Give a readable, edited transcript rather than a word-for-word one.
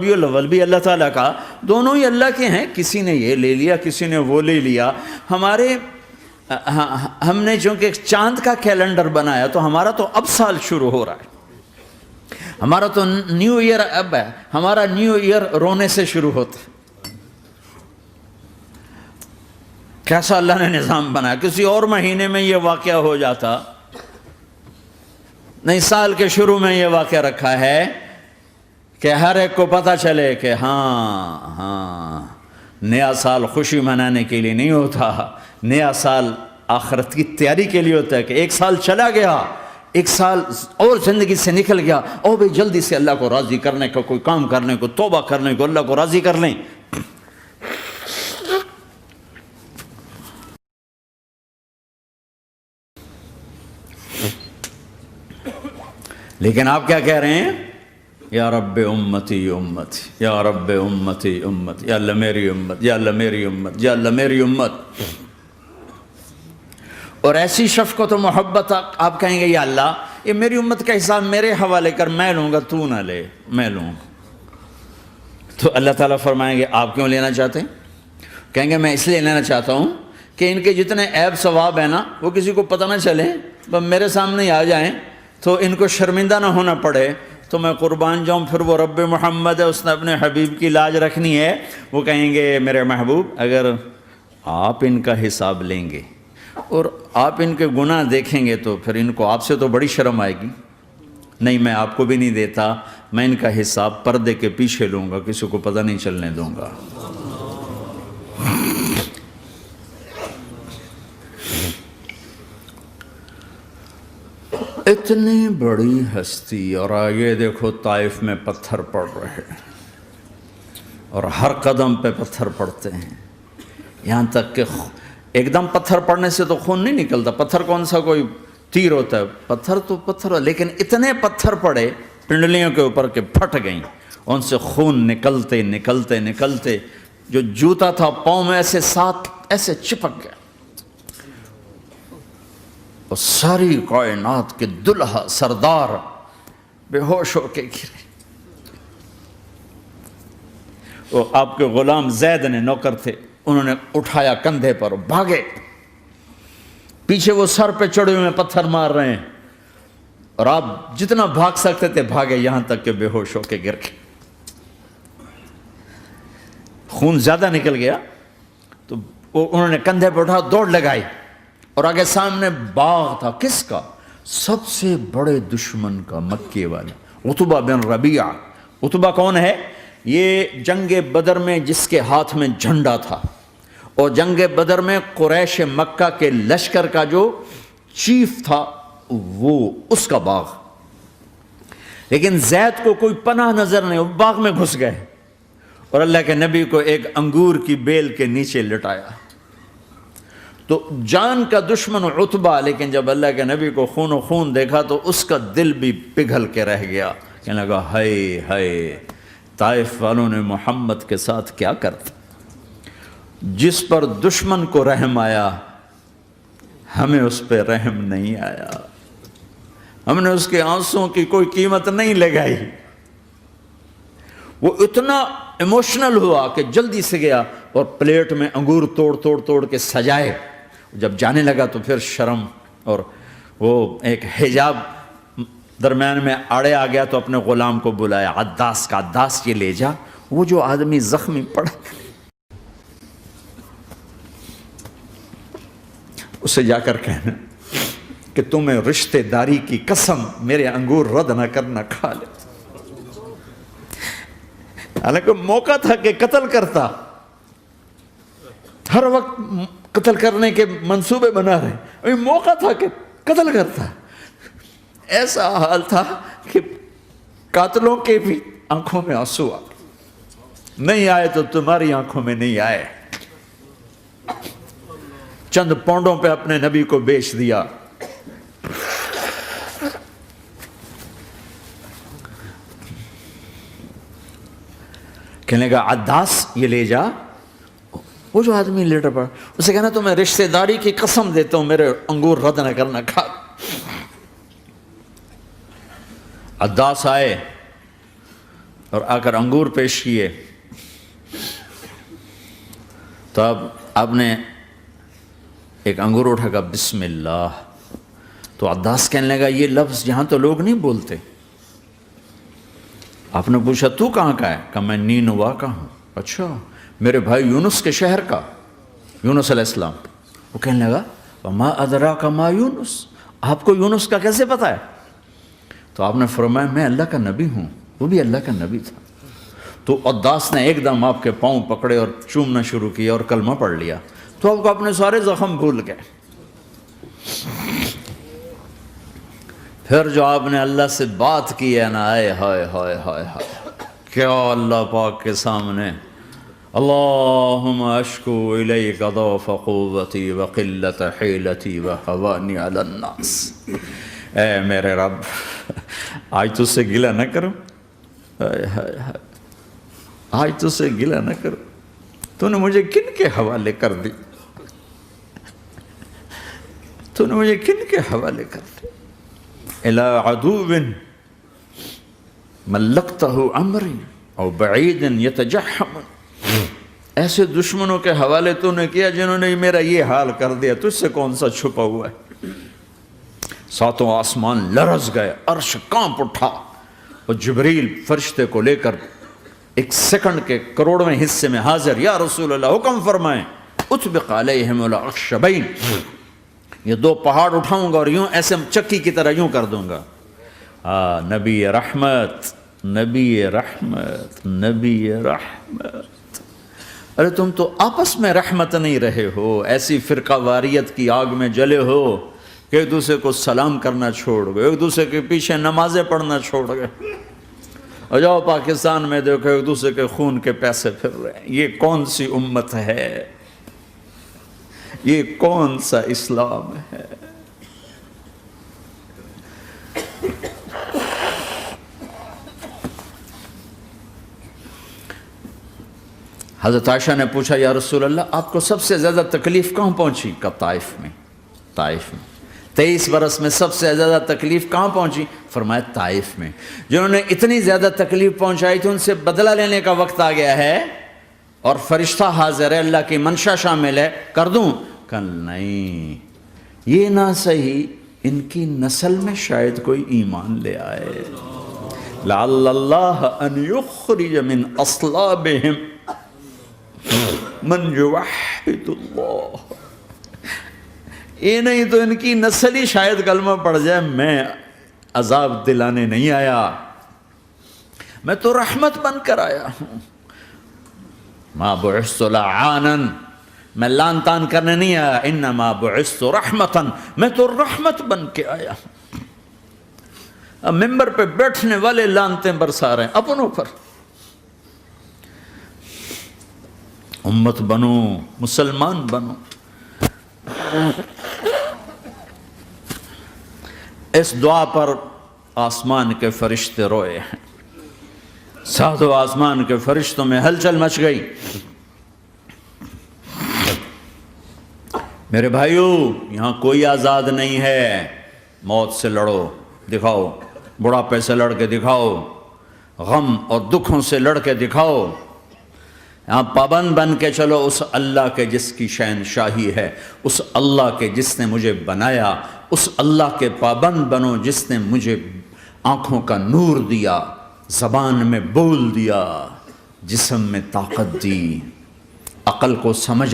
ربیع الاول بھی اللہ تعالیٰ کا، دونوں ہی اللہ کے ہیں، کسی نے یہ لے لیا کسی نے وہ لے لیا۔ ہم نے چونکہ چاند کا کیلنڈر بنایا تو ہمارا تو اب سال شروع ہو رہا ہے، ہمارا تو نیو ایئر اب ہے، ہمارا نیو ایئر رونے سے شروع ہوتا ہے۔ کیسا اللہ نے نظام بنایا، کسی اور مہینے میں یہ واقعہ ہو جاتا، نہیں سال کے شروع میں یہ واقعہ رکھا ہے کہ ہر ایک کو پتہ چلے کہ ہاں نیا سال خوشی منانے کے لیے نہیں ہوتا، نیا سال آخرت کی تیاری کے لیے ہوتا ہے کہ ایک سال چلا گیا، ایک سال اور زندگی سے نکل گیا، او بھئی جلدی سے اللہ کو راضی کرنے کا کوئی کام کرنے کو، توبہ کرنے کو، اللہ کو راضی کر لیں۔ لیکن آپ کیا کہہ رہے ہیں؟ یا رب امتی امتی، یا رب امتی امتی، یا اللہ میری امت، یا اللہ میری امت، یا اللہ میری امت۔ اور ایسی شفقت و محبت آپ کہیں گے یا اللہ یہ میری امت کا حساب میرے حوالے کر، میں لوں گا تو نہ لے، میں لوں۔ تو اللہ تعالیٰ فرمائیں گے آپ کیوں لینا چاہتے ہیں؟ کہیں گے میں اس لیے لینا چاہتا ہوں کہ ان کے جتنے عیب ثواب ہیں نا وہ کسی کو پتہ نہ چلے، بس میرے سامنے ہی آ جائیں تو ان کو شرمندہ نہ ہونا پڑے، تو میں قربان جاؤں۔ پھر وہ رب محمد ہے، اس نے اپنے حبیب کی لاج رکھنی ہے، وہ کہیں گے میرے محبوب اگر آپ ان کا حساب لیں گے اور آپ ان کے گناہ دیکھیں گے تو پھر ان کو آپ سے تو بڑی شرم آئے گی، نہیں میں آپ کو بھی نہیں دیتا، میں ان کا حساب پردے کے پیچھے لوں گا، کسی کو پتہ نہیں چلنے دوں گا۔ اتنی بڑی ہستی، اور آگے دیکھو طائف میں پتھر پڑ رہے ہیں اور ہر قدم پہ پتھر پڑتے ہیں، یہاں تک کہ ایک دم پتھر پڑنے سے تو خون نہیں نکلتا، پتھر کون سا کوئی تیر ہوتا ہے، پتھر تو پتھر، لیکن اتنے پتھر پڑے پنڈلیوں کے اوپر کہ پھٹ گئیں، ان سے خون نکلتے نکلتے نکلتے جو جوتا تھا پاؤں میں ایسے ساتھ ایسے چپک گیا، اور ساری کائنات کے دلہا سردار بے ہوش ہو کے گرے۔ وہ آپ کے غلام زید نے نوکر تھے، انہوں نے اٹھایا کندھے پر، بھاگے، پیچھے وہ سر پہ چڑھے ہوئے پتھر مار رہے ہیں، اور آپ جتنا بھاگ سکتے تھے بھاگے، یہاں تک کہ بے ہوش ہو کے گر گئے۔ خون زیادہ نکل گیا تو انہوں نے کندھے پہ اٹھا دوڑ لگائی، اور آگے سامنے باغ تھا، کس کا؟ سب سے بڑے دشمن کا، مکے والے عتبہ بن ربیعہ۔ عتبہ کون ہے؟ یہ جنگ بدر میں جس کے ہاتھ میں جھنڈا تھا، اور جنگ بدر میں قریش مکہ کے لشکر کا جو چیف تھا وہ اس کا باغ۔ لیکن زید کو کوئی پناہ نظر نہیں، وہ باغ میں گھس گئے اور اللہ کے نبی کو ایک انگور کی بیل کے نیچے لٹایا۔ تو جان کا دشمن عتبہ، لیکن جب اللہ کے نبی کو خون و خون دیکھا تو اس کا دل بھی پگھل کے رہ گیا، کہنے لگا ہائے ہائے، طائف والوں نے محمد کے ساتھ کیا کرتا، جس پر دشمن کو رحم آیا ہمیں اس پہ رحم نہیں آیا، ہم نے اس کے آنسوں کی کوئی قیمت نہیں لگائی۔ وہ اتنا ایموشنل ہوا کہ جلدی سے گیا اور پلیٹ میں انگور توڑ کے سجائے، جب جانے لگا تو پھر شرم اور وہ ایک حجاب درمیان میں آڑے آ گیا، تو اپنے غلام کو بلایا، عداس کا، عداس یہ لے جا وہ جو آدمی زخمی پڑا، اسے جا کر کہنا کہ تمہیں رشتے داری کی قسم میرے انگور رد نہ کرنا، کھا لے۔ حالانکہ موقع تھا کہ قتل کرتا، ہر وقت قتل کرنے کے منصوبے بنا رہے، ابھی موقع تھا کہ قتل کرتا۔ ایسا حال تھا کہ قاتلوں کے بھی آنکھوں میں آنسو آ نہیں آئے تو تمہاری آنکھوں میں نہیں آئے۔ چند پونڈوں پہ اپنے نبی کو بیچ دیا۔ کہنے کا عداس یہ لے جا، وہ جو آدمی لیٹر پڑا، اسے کہنا تو میں رشتہ داری کی قسم دیتا ہوں میرے انگور رد نہ کرنا، کھا۔ عداس آئے اور آ کر انگور پیش کیے، تو اب آپ نے ایک انگور اٹھا کر بسم اللہ، تو عداس کہنے لگا یہ لفظ یہاں تو لوگ نہیں بولتے۔ آپ نے پوچھا تو کہاں کا ہے؟ کہا میں نینوا کا ہوں۔ اچھا، میرے بھائی یونس کے شہر کا، یونس علیہ السلام۔ وہ کہنے لگا وما ادراک ما یونس، آپ کو یونس کا کیسے پتہ ہے؟ تو آپ نے فرمایا میں اللہ کا نبی ہوں، وہ بھی اللہ کا نبی تھا۔ تو عداس نے ایک دم آپ کے پاؤں پکڑے اور چومنا شروع کیا اور کلمہ پڑھ لیا، تو آپ کو اپنے سارے زخم بھول گئے۔ پھر جو آپ نے اللہ سے بات کی ہے نا، آئے ہائے ہائے ہائے ہائے، کیا اللہ پاک کے سامنے اللہم اشکو الیک ضعف قوتی وقلت حیلتی وہوانی علی الناس، اے میرے رب آج تجھ سے گلہ نہ کروں، آج تجھ سے گلہ نہ کروں، تو نے مجھے کن کے حوالے کر دی، تو نے مجھے کن کے حوالے کر دی، الی عدو ملکتہ امری او بعید یتجحم، ایسے دشمنوں کے حوالے تو نے کیا جنہوں نے میرا یہ حال کر دیا، تجھ سے کون سا چھپا ہوا ہے۔ ساتوں آسمان لرز گئے، عرش کانپ اٹھا، اور جبریل فرشتے کو لے کر ایک سیکنڈ کے کروڑویں حصے میں حاضر، یا رسول اللہ حکم فرمائیں اطبق علیہم الاخشبین، یہ دو پہاڑ اٹھاؤں گا اور یوں ایسے چکی کی طرح یوں کر دوں گا۔ نبی رحمت، نبی رحمت، نبی رحمت۔ ارے تم تو آپس میں رحمت نہیں رہے ہو، ایسی فرقہ واریت کی آگ میں جلے ہو کہ ایک دوسرے کو سلام کرنا چھوڑ گئے، ایک دوسرے کے پیچھے نمازیں پڑھنا چھوڑ گئے، اور جاؤ پاکستان میں دیکھو ایک دوسرے کے خون کے پیسے پھر رہے ہیں۔ یہ کون سی امت ہے؟ یہ کون سا اسلام ہے؟ حضرت عائشہ نے پوچھا یا رسول اللہ آپ کو سب سے زیادہ تکلیف کہاں پہنچی؟ کہا طائف میں، طائف میں۔ 23 برس میں سب سے زیادہ تکلیف کہاں پہنچی؟ فرمایا طائف میں۔ جنہوں نے اتنی زیادہ تکلیف پہنچائی تھی ان سے بدلہ لینے کا وقت آ گیا ہے، اور فرشتہ حاضر ہے، اللہ کی منشا شامل ہے، کر دوں؟ کہ نہیں، یہ نہ صحیح، ان کی نسل میں شاید کوئی ایمان لے آئے، لعل اللہ ان یخرج من اصلابہم من یوحد اللہ، یہ نہیں تو ان کی نسل ہی شاید کلمہ پڑ جائے۔ میں عذاب دلانے نہیں آیا، میں تو رحمت بن کر آیا ہوں۔ ما بعثت لعانا، میں لان تان کرنے نہیں آیا، انما بعثت رحمتا، میں تو رحمت بن کے آیا ہوں۔ اب ممبر پہ بیٹھنے والے لانتیں برسا رہے ہیں اپنوں پر۔ امت بنو، مسلمان بنو۔ اس دعا پر آسمان کے فرشتے روئے ہیں، ساتوں آسمان کے فرشتوں میں ہلچل مچ گئی۔ میرے بھائیو، یہاں کوئی آزاد نہیں ہے، موت سے لڑو، دکھاؤ، بڑھاپے سے لڑ کے دکھاؤ، غم اور دکھوں سے لڑ کے دکھاؤ، یہاں پابند بن کے چلو اس اللہ کے جس کی شہنشاہی ہے، اس اللہ کے جس نے مجھے بنایا، اس اللہ کے پابند بنو جس نے مجھے آنکھوں کا نور دیا، زبان میں بول دیا، جسم میں طاقت دی، عقل کو سمجھ